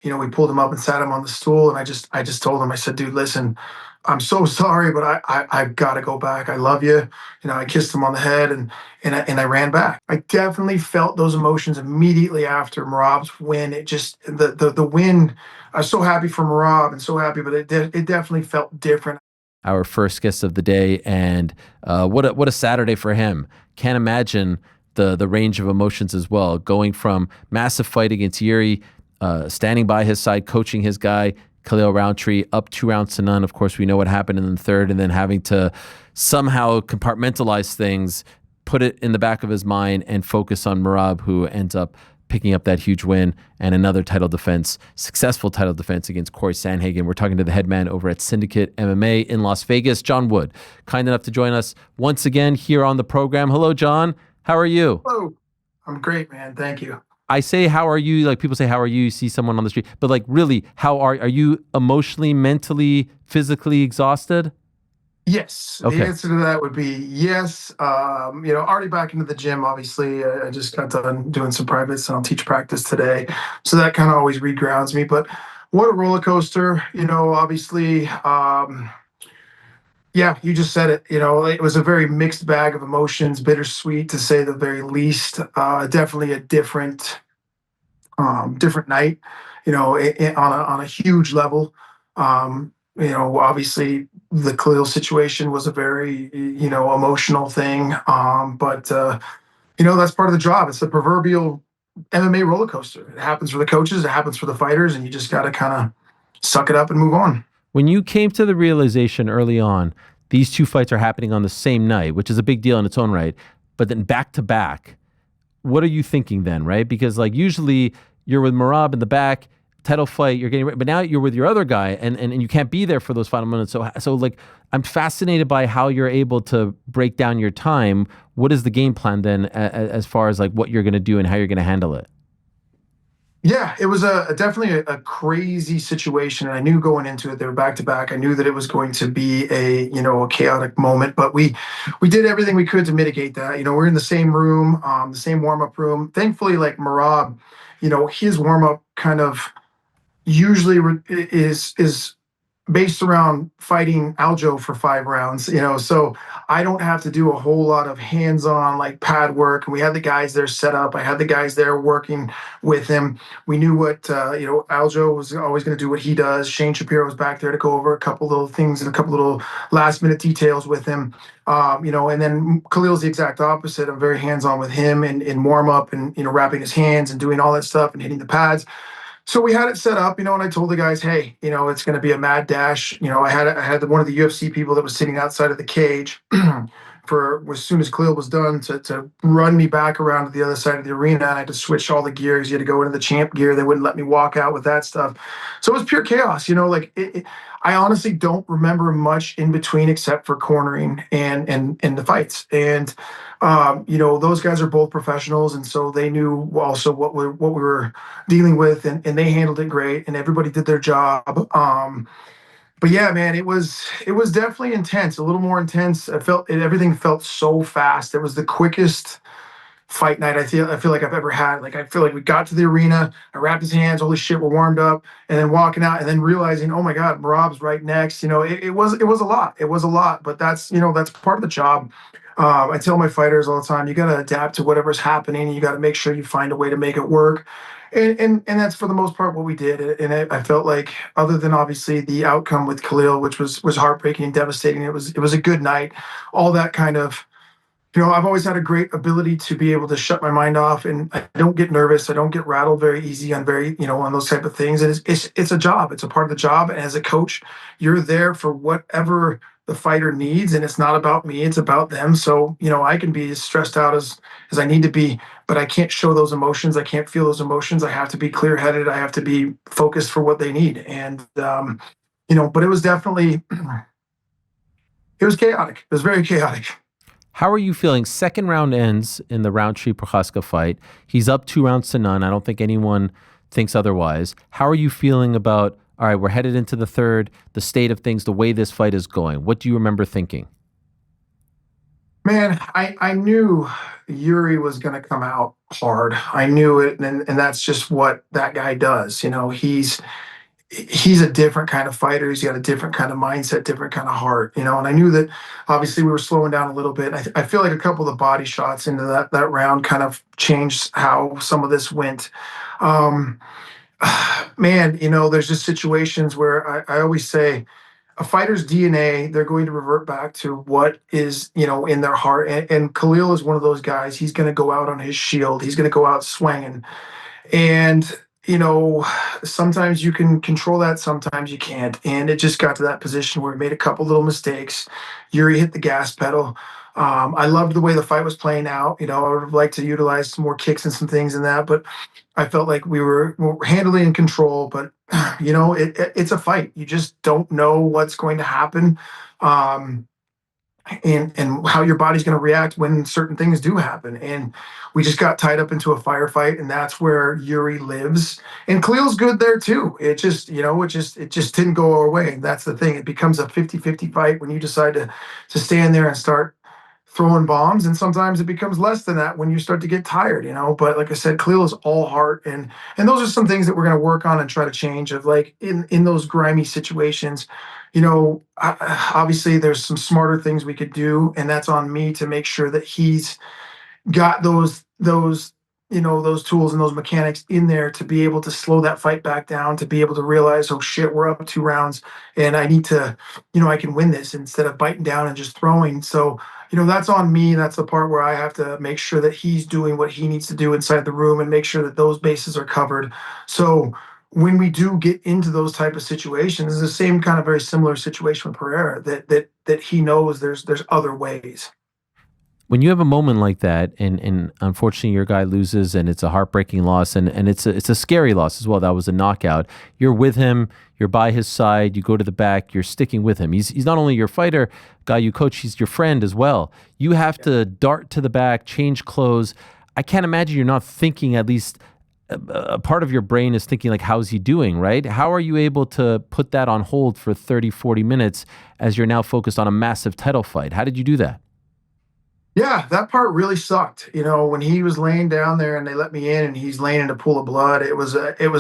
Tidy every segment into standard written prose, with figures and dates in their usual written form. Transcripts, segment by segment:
we pulled him up and sat him on the stool, and I just told him, I said, dude, listen, I'm so sorry, but I've got to go back. I love you. I kissed him on the head, and I ran back. I definitely felt those emotions immediately after Merab's win. It just the win. I was so happy for Merab and so happy, but it definitely felt different. Our first guest of the day, and what a Saturday for him. Can't imagine the range of emotions as well, going from massive fight against Yuri, standing by his side, coaching his guy, Khalil Rountree, up 2-0. Of course, we know what happened in the third, and then having to somehow compartmentalize things, put it in the back of his mind, and focus on Merab, who ends up picking up that huge win and another successful title defense against Cory Sandhagen. We're talking to the head man over at Syndicate MMA in Las Vegas, John Wood, kind enough to join us once again here on the program. Hello, John. How are you? Hello. I'm great, man. Thank you. I say, how are you? Like, people say, how are you? You see someone on the street, but like, really, how are you emotionally, mentally, physically exhausted? Yes. Okay. The answer to that would be yes. Already back into the gym, obviously. I just got done doing some privates, and I'll teach practice today. So that kind of always regrounds me. But what a roller coaster, obviously. Yeah, you just said it. It was a very mixed bag of emotions, bittersweet to say the very least. Definitely a different night, on a huge level. Obviously the Khalil situation was a very, emotional thing. But that's part of the job. It's the proverbial MMA roller coaster. It happens for the coaches, it happens for the fighters, and you just got to kind of suck it up and move on. When you came to the realization early on, these two fights are happening on the same night, which is a big deal in its own right, but then back to back, what are you thinking then, right? Because like usually you're with Merab in the back, title fight, you're getting ready, but now you're with your other guy and you can't be there for those final minutes. So like, I'm fascinated by how you're able to break down your time. What is the game plan then as far as like what you're going to do and how you're going to handle it? Yeah, it was definitely a crazy situation, and I knew going into it they were back to back. I knew that it was going to be a chaotic moment, but we did everything we could to mitigate that. We're in the same room, the same warm up room. Thankfully, like Merab, his warm up kind of usually is based around fighting Aljo for 5 rounds, so I don't have to do a whole lot of hands-on like pad work. And we had the guys there set up. I had the guys there working with him. We knew what, Aljo was always going to do what he does. Shane Shapiro was back there to go over a couple little things and a couple little last minute details with him. And then Khalil's the exact opposite. I'm very hands-on with him in warm up and, wrapping his hands and doing all that stuff and hitting the pads. So we had it set up, and I told the guys, hey, it's going to be a mad dash. I had one of the UFC people that was sitting outside of the cage for as soon as Khalil was done to run me back around to the other side of the arena. And I had to switch all the gears. You had to go into the champ gear. They wouldn't let me walk out with that stuff. So it was pure chaos. I honestly don't remember much in between except for cornering and the fights. And those guys are both professionals, and so they knew also what we were dealing with, and they handled it great, and everybody did their job. But yeah, man, it was definitely intense, a little more intense. Everything felt so fast. It was the quickest fight night I feel like I've ever had. Like I feel like we got to the arena, I wrapped his hands, holy shit, we're warmed up, and then walking out and then realizing, oh my God, Merab's right next. It was a lot. It was a lot, but that's part of the job. I tell my fighters all the time, you got to adapt to whatever's happening. You got to make sure you find a way to make it work. And that's for the most part what we did. And I felt like, other than obviously the outcome with Khalil, which was heartbreaking and devastating, it was a good night. All that kind of, I've always had a great ability to be able to shut my mind off, and I don't get nervous. I don't get rattled very easy on on those type of things. And it's a job. It's a part of the job. And as a coach, you're there for whatever the fighter needs, and it's not about me. It's about them. So, I can be as stressed out as I need to be, but I can't show those emotions. I can't feel those emotions. I have to be clear headed. I have to be focused for what they need. And, but it was definitely, it was chaotic. It was very chaotic. How are you feeling? Second round ends in the Rountree-Prochaska fight. He's up 2-0. I don't think anyone thinks otherwise. How are you feeling about, all right, we're headed into the third, the state of things, the way this fight is going? What do you remember thinking? Man, I knew Yuri was going to come out hard. I knew it, and that's just what that guy does. He's a different kind of fighter. He's got a different kind of mindset, different kind of heart. And I knew that obviously we were slowing down a little bit. I feel like a couple of the body shots into that round kind of changed how some of this went. Um, Man, there's just situations where I always say a fighter's DNA, they're going to revert back to what is, in their heart. And Khalil is one of those guys. He's going to go out on his shield. He's going to go out swinging. And, sometimes you can control that, sometimes you can't. And it just got to that position where he made a couple little mistakes. Yuri hit the gas pedal. I loved the way the fight was playing out. I would have liked to utilize some more kicks and some things in that, but I felt like we were handily in control. But it's a fight. You just don't know what's going to happen. Um, and how your body's going to react when certain things do happen. And we just got tied up into a firefight, and that's where Yuri lives. And Khalil's good there too. It just didn't go our way. And that's the thing. It becomes a 50-50 fight when you decide to stand there and start throwing bombs. And sometimes it becomes less than that when you start to get tired. But like I said, Khalil is all heart, and those are some things that we're going to work on and try to change. Of like in those grimy situations, obviously there's some smarter things we could do, and that's on me to make sure that he's got those tools and those mechanics in there to be able to slow that fight back down, to be able to realize, oh shit, we're up 2 rounds, and I need to, I can win this instead of biting down and just throwing. So, that's on me. That's the part where I have to make sure that he's doing what he needs to do inside the room and make sure that those bases are covered. So when we do get into those type of situations, it's the same kind of very similar situation with Pereira, that he knows there's other ways. When you have a moment like that, and unfortunately your guy loses, and it's a heartbreaking loss, and it's a scary loss as well. That was a knockout. You're with him. You're by his side. You go to the back. You're sticking with him. He's not only your fighter, guy you coach. He's your friend as well. You have to dart to the back, change clothes. I can't imagine you're not thinking, at least a part of your brain is thinking, like, how's he doing, right? How are you able to put that on hold for 30, 40 minutes as you're now focused on a massive title fight? How did you do that? Yeah, that part really sucked. When he was laying down there and they let me in and he's laying in a pool of blood, it was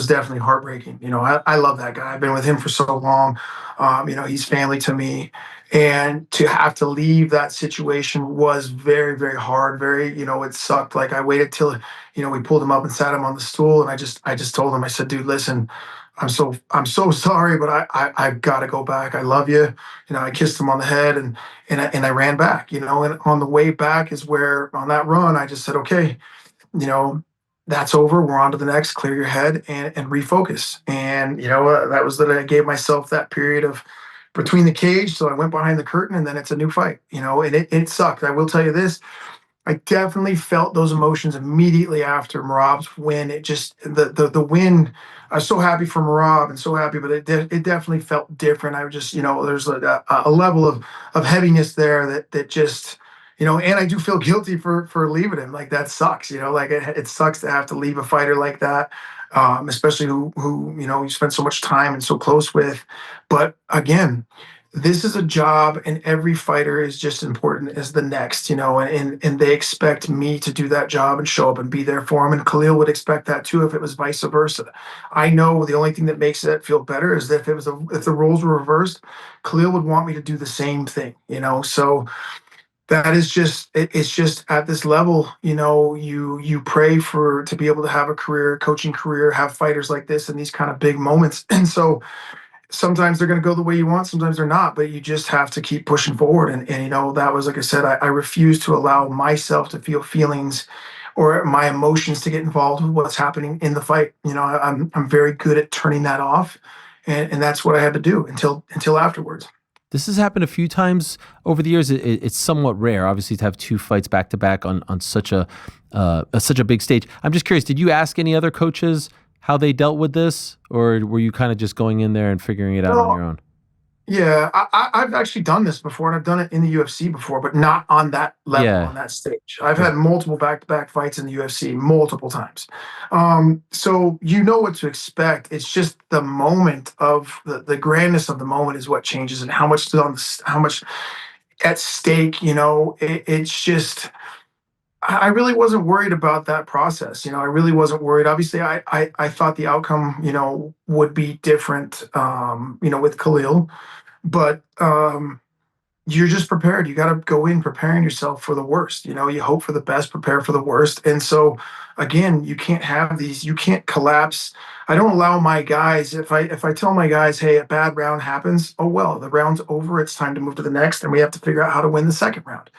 definitely heartbreaking. I love that guy. I've been with him for so long. He's family to me. And to have to leave that situation was very, very hard. Very, it sucked. Like I waited till, we pulled him up and sat him on the stool, and I just told him, I said, dude, listen, I'm so sorry, but I've got to go back. I love you. I kissed him on the head, and I ran back. And on the way back is where, on that run, I just said, okay, you know, that's over. We're on to the next. Clear your head and refocus. And that was that I gave myself that period of between the cage. So I went behind the curtain, and then it's a new fight. And it sucked. I will tell you this. I definitely felt those emotions immediately after Merab's win. It just the win. I was so happy for Merab and so happy, but it definitely felt different. I was just there's a level of heaviness there that just and I do feel guilty for leaving him. Like that sucks. Like it sucks to have to leave a fighter like that, especially who you spent so much time and so close with. But again, this is a job, and every fighter is just important as the next, and they expect me to do that job and show up and be there for them. And Khalil would expect that too if it was vice versa. I know the only thing that makes that feel better is that if the roles were reversed, Khalil would want me to do the same thing. So that is just it's just at this level, you pray for to be able to have a career, coaching career, have fighters like this in these kind of big moments. And so sometimes they're going to go the way you want, sometimes they're not, but you just have to keep pushing forward. And that was, like I said, I refuse to allow myself to feel feelings or my emotions to get involved with what's happening in the fight. I'm very good at turning that off, and that's what I had to do until afterwards. This has happened a few times over the years. It's somewhat rare, obviously, to have two fights back to back on such a big stage. I'm just curious, did you ask any other coaches how they dealt with this, or were you kind of just going in there and figuring it out on your Well, own? yeah, I've actually done this before, and I've done it in the UFC before, but not on that level, Yeah. on that stage. I've had multiple back-to-back fights in the UFC multiple times. So you know what to expect. It's just the moment of the grandness of the moment is what changes, and how much at stake. It's just I really wasn't worried about that process. I really wasn't worried. Obviously, I thought the outcome, would be different, with Khalil, but you're just prepared. You got to go in preparing yourself for the worst. You hope for the best, prepare for the worst. And so, again, you can't have these. You can't collapse. I don't allow my guys. If I tell my guys, hey, a bad round happens. Oh well, the round's over. It's time to move to the next, and we have to figure out how to win the second round.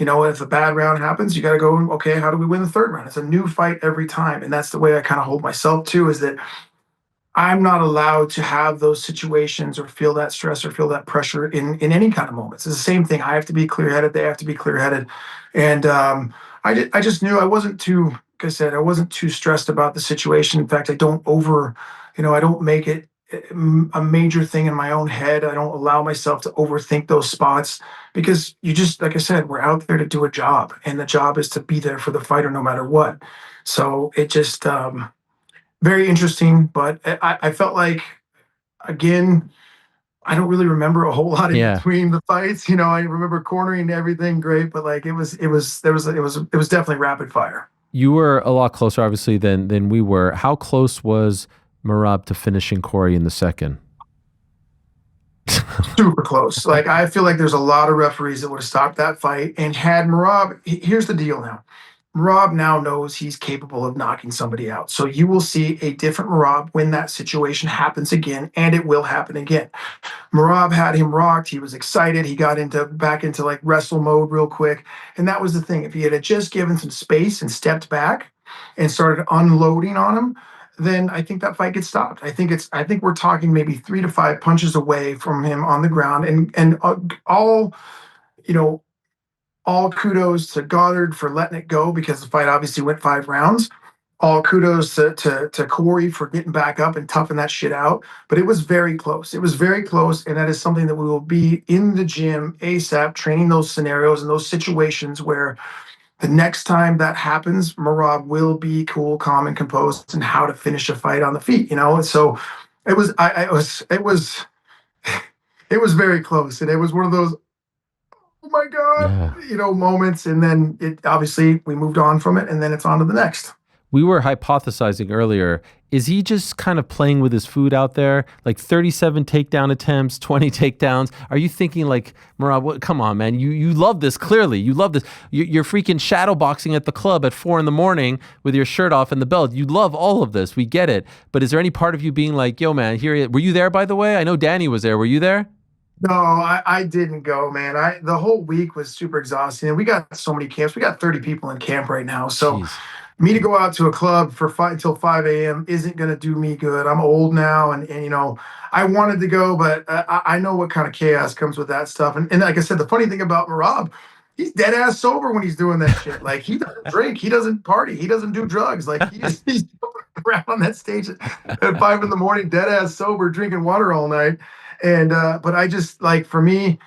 If a bad round happens, you got to go. Okay, how do we win the third round? It's a new fight every time, and that's the way I kind of hold myself too. Is that I'm not allowed to have those situations or feel that stress or feel that pressure in any kind of moments. It's the same thing. I have to be clear headed. They have to be clear headed, and I just knew I wasn't too. Like I said, I wasn't too stressed about the situation. In fact, I don't make it a major thing in my own head. I don't allow myself to overthink those spots because you just, like I said, we're out there to do a job, and the job is to be there for the fighter no matter what. So it just very interesting, but I felt like, again, I don't really remember a whole lot in Yeah. between the fights. I remember cornering everything great, but like it was definitely rapid fire. You were a lot closer, obviously, than we were. How close was Merab to finishing Cory in the second? Super close. Like I feel like there's a lot of referees that would have stopped that fight and had Merab. Here's the deal now. Merab now knows he's capable of knocking somebody out. So you will see a different Merab when that situation happens again, and it will happen again. Merab had him rocked. He was excited. He got back into like wrestle mode real quick. And that was the thing. If he had just given some space and stepped back and started unloading on him, then I think that fight gets stopped. I think we're talking maybe 3 to 5 punches away from him on the ground. And all, you know, all kudos to Goddard for letting it go because the fight obviously went 5 rounds. All kudos to Cory for getting back up and toughing that shit out. But it was very close. It was very close. And that is something that we will be in the gym ASAP, training those scenarios and those situations where the next time that happens, Merab will be cool, calm, and composed and how to finish a fight on the feet, And so it was very close. And it was one of those, oh my God, Yeah. moments. And then it obviously we moved on from it and then it's on to the next. We were hypothesizing earlier. Is he just kind of playing with his food out there? Like 37 takedown attempts, 20 takedowns. Are you thinking like, Merab, come on, man. You love this, clearly. You love this. You're freaking shadow boxing at the club at 4 a.m. with your shirt off and the belt. You love all of this. We get it. But is there any part of you being like, yo, man, were you there, by the way? I know Danny was there. Were you there? No, I didn't go, man. The whole week was super exhausting. And we got so many camps. We got 30 people in camp right now. So Jeez. me to go out to a club for until 5 a.m. isn't going to do me good. I'm old now, and I wanted to go, but I know what kind of chaos comes with that stuff. And like I said, the funny thing about Merab, he's dead ass sober when he's doing that shit. Like he doesn't drink, he doesn't party, he doesn't do drugs. Like he's around on that stage at 5 in the morning, dead ass sober, drinking water all night. And but I just like for me,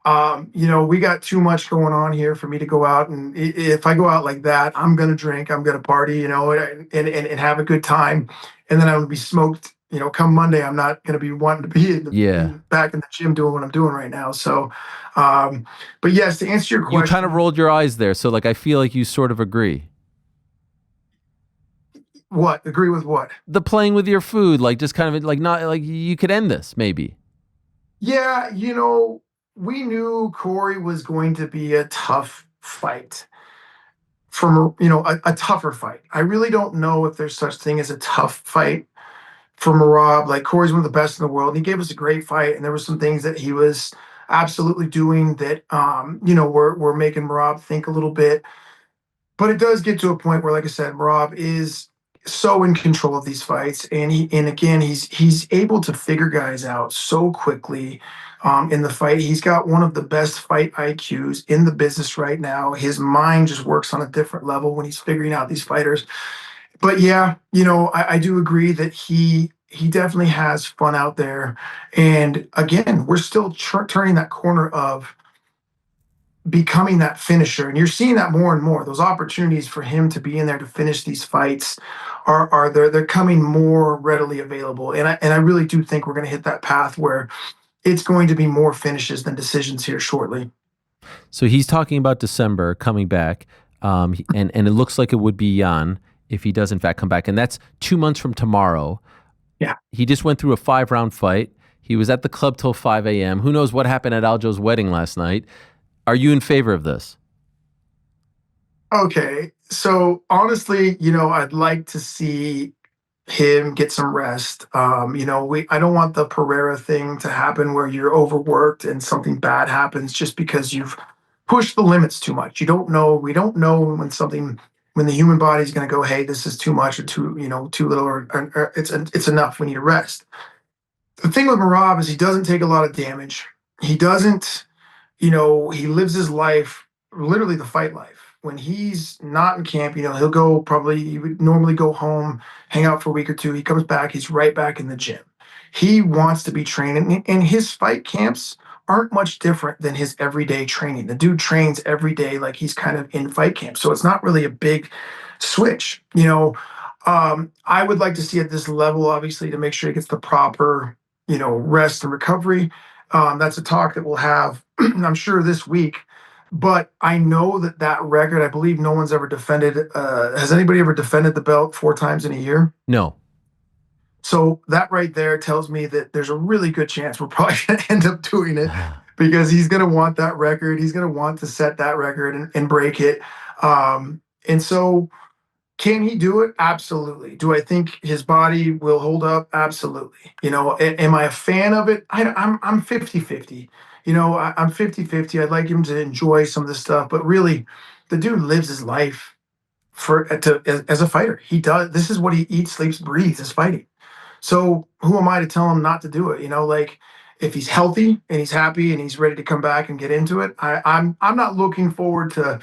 we got too much going on here for me to go out. And if I go out like that, I'm going to drink, I'm going to party, and have a good time. And then I'm going to be smoked, come Monday, I'm not going to be wanting to be Yeah. back in the gym doing what I'm doing right now. So, but yes, to answer your You question, kind of rolled your eyes there. So like, I feel like you sort of agree. what? Agree with what? The playing with your food, like just kind of like not like you could end this maybe. Yeah, we knew Cory was going to be a tough fight from, a tougher fight. I really don't know if there's such thing as a tough fight for Merab. Like Cory's one of the best in the world. He gave us a great fight, and there were some things that he was absolutely doing that, were making Merab think a little bit. But it does get to a point where, like I said, Rob is so in control of these fights, and again, he's able to figure guys out so quickly. In the fight, he's got one of the best fight IQs in the business right now. His mind just works on a different level when he's figuring out these fighters. But yeah, I do agree that he definitely has fun out there. And again, we're still turning that corner of becoming that finisher. And you're seeing that more and more. Those opportunities for him to be in there to finish these fights are they're coming more readily available. And I really do think we're going to hit that path where it's going to be more finishes than decisions here shortly. So he's talking about December coming back, and it looks like it would be Jan if he does in fact come back, and that's 2 months from tomorrow. Yeah. He just went through a 5-round fight. He was at the club till 5 a.m. Who knows what happened at Aljo's wedding last night? Are you in favor of this? Okay. So honestly, I'd like to see him get some rest. I don't want the Pereira thing to happen where you're overworked and something bad happens just because you've pushed the limits too much. You don't know. We don't know when the human body is going to go, hey, this is too much or too little, or it's enough. We need to rest. The thing with Merab is he doesn't take a lot of damage. He doesn't, he lives his life, literally the fight life. When he's not in camp, he would normally go home, hang out for a week or two. He comes back, he's right back in the gym. He wants to be training, and his fight camps aren't much different than his everyday training. The dude trains every day like he's kind of in fight camp. So it's not really a big switch. I would like to see at this level, obviously, to make sure he gets the proper, rest and recovery. That's a talk that we'll have, I'm sure, this week. But I know that record, I believe no one's ever defended. Has anybody ever defended the belt 4 times in a year? No. So that right there tells me that there's a really good chance we're probably going to end up doing it because he's going to want that record. He's going to want to set that record and break it. And so can he do it? Absolutely. Do I think his body will hold up? Absolutely. Am I a fan of it? I'm 50-50. I'm 50-50. I'd like him to enjoy some of this stuff, but really, the dude lives his life as a fighter. He does. This is what he eats, sleeps, breathes, is fighting. So who am I to tell him not to do it? Like if he's healthy and he's happy and he's ready to come back and get into it, I'm not looking forward to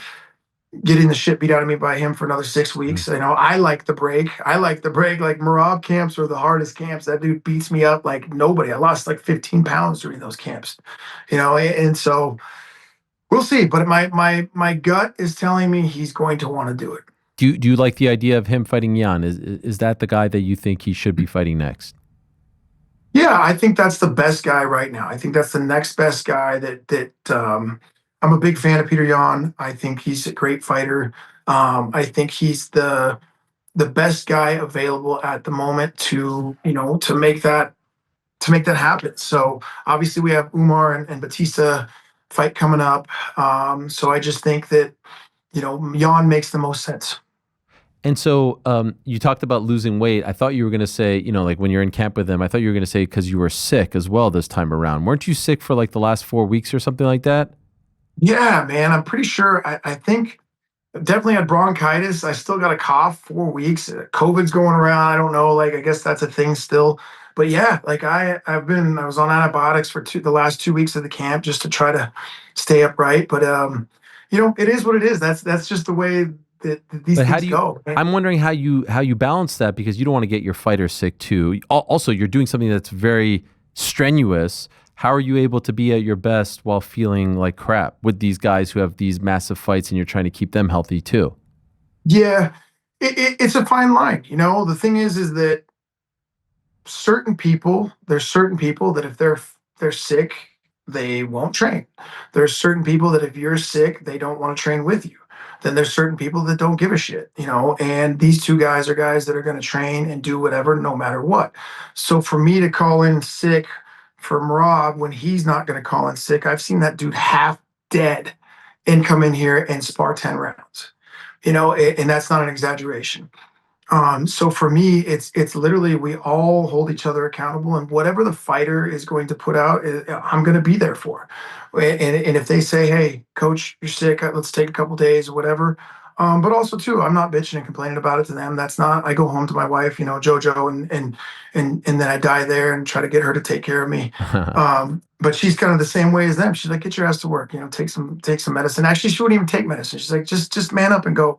getting the shit beat out of me by him for another 6 weeks. I like the break. Like Merab camps are the hardest camps. That dude beats me up like nobody. I lost like 15 pounds during those camps, and so we'll see. But my gut is telling me he's going to want to do it. Do you like the idea of him fighting Jan? Is that the guy that you think he should be fighting next? Yeah, I think that's the best guy right now. I think that's the next best guy I'm a big fan of Peter Yan. I think he's a great fighter. I think he's the best guy available at the moment to make that happen. So obviously we have Umar and Batista fight coming up. So I just think that Yan makes the most sense. And so you talked about losing weight. I thought you were going to say, like when you're in camp with him, I thought you were going to say because you were sick as well this time around. Weren't you sick for like the last 4 weeks or something like that? Yeah, man, I'm pretty sure. I think definitely had bronchitis. I still got a cough 4 weeks. COVID's going around. I don't know. Like, I guess that's a thing still. But yeah, like I was on antibiotics for the last 2 weeks of the camp just to try to stay upright. But it is what it is. That's just the way that these But how things do you? go. Right? I'm wondering how you balance that because you don't want to get your fighter sick too. Also, you're doing something that's very strenuous. How are you able to be at your best while feeling like crap with these guys who have these massive fights and you're trying to keep them healthy too? Yeah, it's a fine line. The thing is that there's certain people that if they're sick, they won't train. There's certain people that if you're sick, they don't want to train with you. Then there's certain people that don't give a shit, and these two guys are guys that are going to train and do whatever no matter what. So for me to call in sick for Merab when he's not going to call in sick, I've seen that dude half dead and come in here and spar 10 rounds, and that's not an exaggeration. So for me, it's literally we all hold each other accountable, and whatever the fighter is going to put out, I'm going to be there for. And if they say, "Hey, coach, you're sick. Let's take a couple days or whatever," but also too, I'm not bitching and complaining about it to them. That's not. I go home to my wife, JoJo, and then I die there and try to get her to take care of me. But she's kind of the same way as them. She's like, "Get your ass to work. Take some medicine." Actually, she wouldn't even take medicine. She's like, "Just man up and go."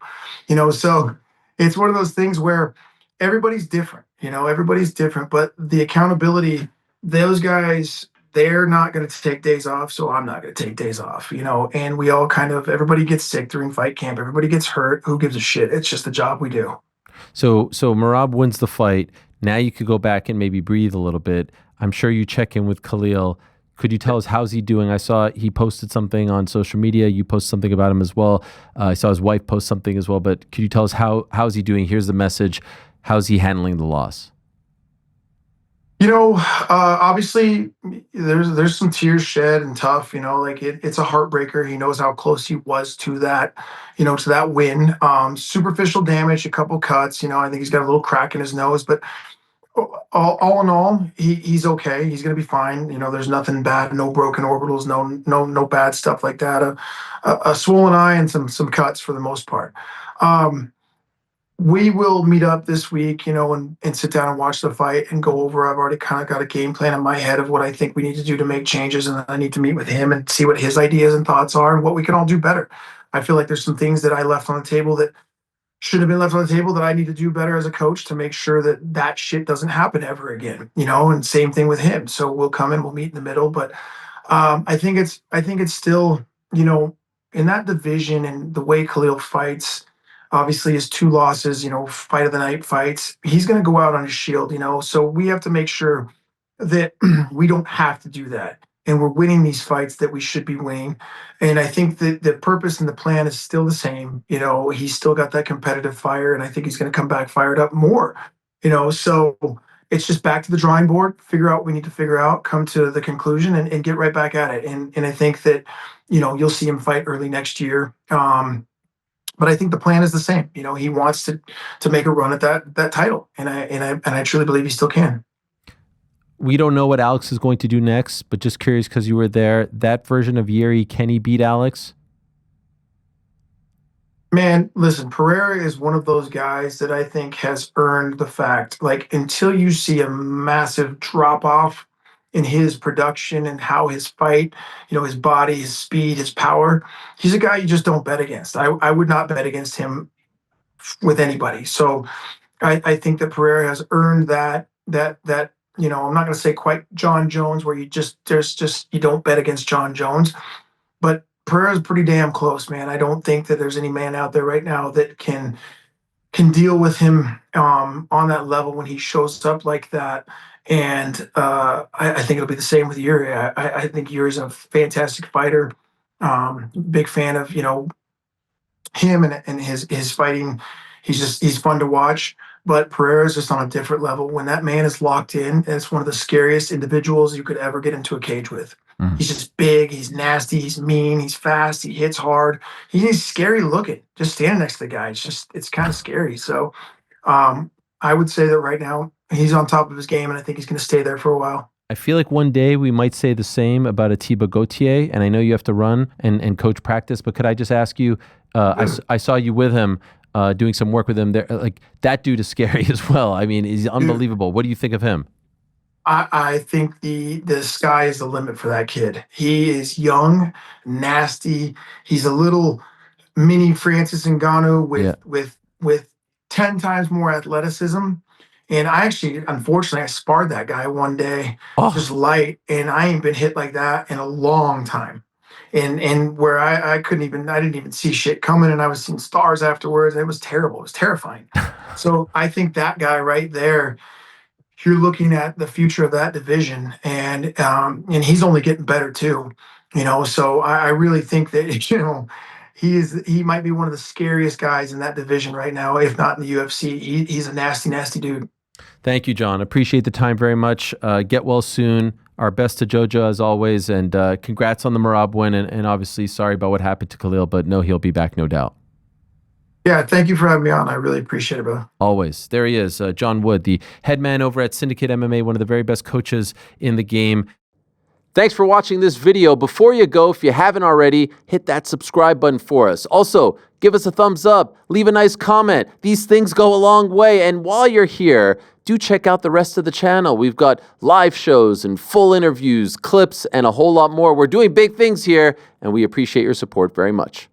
So it's one of those things where everybody's different, everybody's different, but the accountability, those guys, they're not going to take days off. So I'm not going to take days off, and we all everybody gets sick during fight camp. Everybody gets hurt. Who gives a shit? It's just the job we do. So Merab wins the fight. Now you could go back and maybe breathe a little bit. I'm sure you check in with Khalil. Could you tell us how's he doing? I saw he posted something on social media. You posted something about him as well. I saw his wife post something as well. But could you tell us how's he doing? Here's the message. How's he handling the loss? Obviously, there's some tears shed and tough. Like it's a heartbreaker. He knows how close he was to that, to that win. Superficial damage, a couple cuts. I think he's got a little crack in his nose, but all in all, he's okay. He's gonna be fine. There's nothing bad, no broken orbitals, no bad stuff like that. A swollen eye and some cuts for the most part. We will meet up this week, and sit down and watch the fight and go over. I've already kind of got a game plan in my head of what I think we need to do to make changes, and I need to meet with him and see what his ideas and thoughts are and what we can all do better. I feel like there's some things that I left on the table that should have been left on the table that I need to do better as a coach to make sure that shit doesn't happen ever again, and same thing with him. So we'll come and we'll meet in the middle. But I think it's still, in that division and the way Khalil fights, obviously his two losses, fight of the night fights, he's going to go out on his shield, so we have to make sure that we don't have to do that. And we're winning these fights that we should be winning. And I think that the purpose and the plan is still the same. He's still got that competitive fire, and I think he's going to come back fired up more. So it's just back to the drawing board, figure out what we need to figure out, come to the conclusion, and get right back at it. And I think that, you'll see him fight early next year. But I think the plan is the same. He wants to make a run at that title, and I truly believe he still can. We don't know what Alex is going to do next, but just curious because you were there. That version of Yuri, can he beat Alex? Man, listen, Pereira is one of those guys that I think has earned the fact. Like, until you see a massive drop off in his production and how his fight, his body, his speed, his power, he's a guy you just don't bet against. I would not bet against him with anybody. So I think that Pereira has earned that. I'm not going to say quite John Jones, where you don't bet against John Jones, but Pereira's pretty damn close, man. I don't think that there's any man out there right now that can deal with him on that level when he shows up like that. And I think it'll be the same with Yuri. I think Yuri's a fantastic fighter. Big fan of him and his fighting. He's fun to watch. But Pereira's just on a different level. When that man is locked in, it's one of the scariest individuals you could ever get into a cage with. Mm. He's just big, he's nasty, he's mean, he's fast, he hits hard. He's scary looking. Just standing next to the guy, it's kind of scary. So I would say that right now he's on top of his game, and I think he's going to stay there for a while. I feel like one day we might say the same about Atiba Gauthier, and I know you have to run and coach practice, but could I just ask you, I saw you with him, doing some work with him there. Like, that dude is scary as well. I mean, he's unbelievable. What do you think of him? I think the sky is the limit for that kid. He is young, nasty. He's a little mini Francis Ngannou with 10 times more athleticism. And unfortunately, I sparred that guy one day, just light, and I ain't been hit like that in a long time. And where I didn't even see shit coming, and I was seeing stars afterwards. It was terrible. It was terrifying. So I think that guy right there, you're looking at the future of that division, and he's only getting better too. So I really think that he might be one of the scariest guys in that division right now, if not in the UFC. He's a nasty, nasty dude. Thank you, John. Appreciate the time very much. Get well soon. Our best to Jojo as always, and congrats on the Merab win, and obviously sorry about what happened to Khalil, but no, he'll be back, no doubt. Yeah, thank you for having me on. I really appreciate it, bro. Always. There he is, John Wood, the head man over at Syndicate MMA, one of the very best coaches in the game. Thanks for watching this video. Before you go, if you haven't already, hit that subscribe button for us. Also, give us a thumbs up, leave a nice comment. These things go a long way. And while you're here, do check out the rest of the channel. We've got live shows and full interviews, clips, and a whole lot more. We're doing big things here, and we appreciate your support very much.